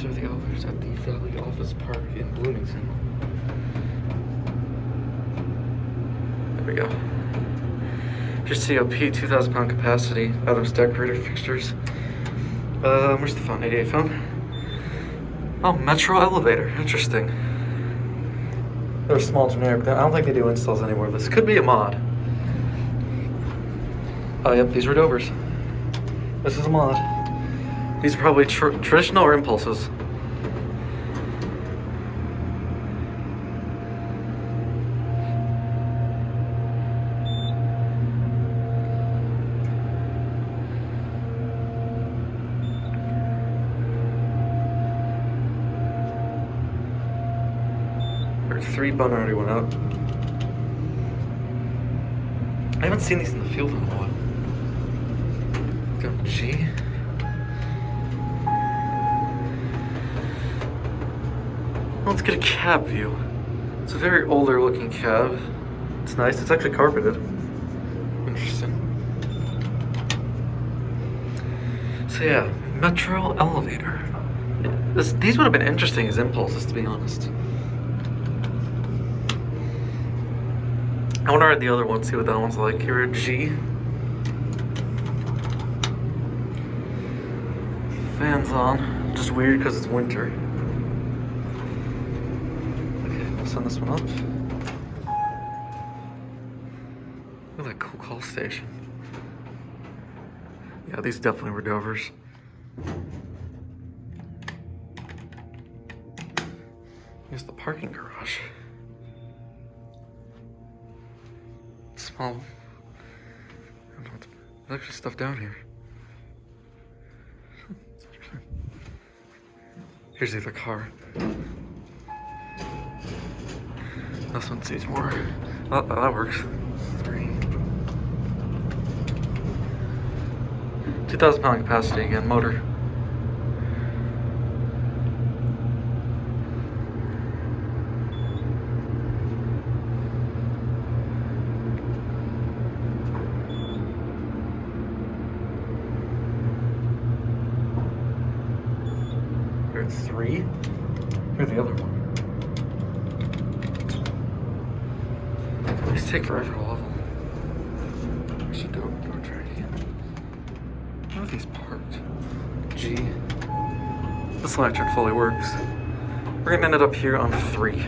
These are the elevators at the Valley Office Park in Bloomington. There we go. Here's COP, 2,000 pound capacity, Adams decorator fixtures. Where's the phone? 88 phone? Oh, Metro elevator. Interesting. They're small generic. I don't think they do installs anymore. This could be a mod. Oh, yep, these are Dovers. This is a mod. These are probably traditional or impulses. Three bun already went out. I haven't seen these in the field in a while. Got G. Well, let's get a cab view. It's a very older looking cab. It's nice. It's actually carpeted. Interesting. So yeah, Metro elevator. These would have been interesting as impulses, to be honest. I want to ride the other one, see what that one's like. Here at G. Fans on. Just weird because it's winter. Okay, I'll send this one up. Look at that cool call station. Yeah, these definitely were Dovers. Here's the parking garage. Small. I don't know, there's extra stuff down here. Here's the other car. This one sees more. Oh, that works. 3. 2,000 pound capacity again, motor. Here's 3. Here's the other one. These take forever to level. We should do a tracking. Where are these parked? G. This electric fully works. We're gonna end it up here on 3.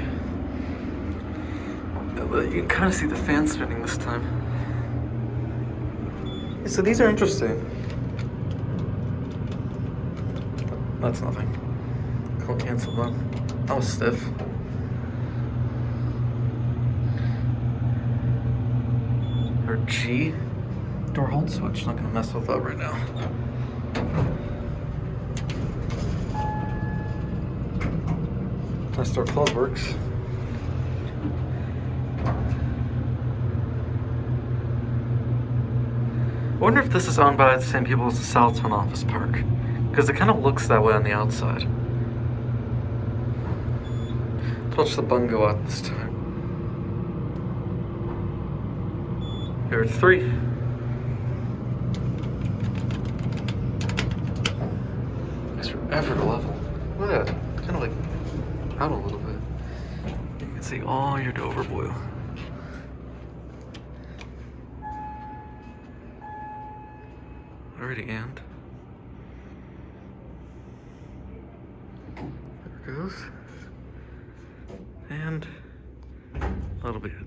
You can kind of see the fan spinning this time. So these are interesting. That's nothing. Call cancel on. That was stiff. Or G. Door hold switch. Not gonna mess with that right now. Nice door close works. I wonder if this is owned by the same people as the Southtown Office Park, because it kind of looks that way on the outside. Let's watch the bun go out this time. Here are 3. It's forever to level. Look at that. It's kind of like out a little bit. You can see all your Dover blue. Already and. There it goes. And that'll be it.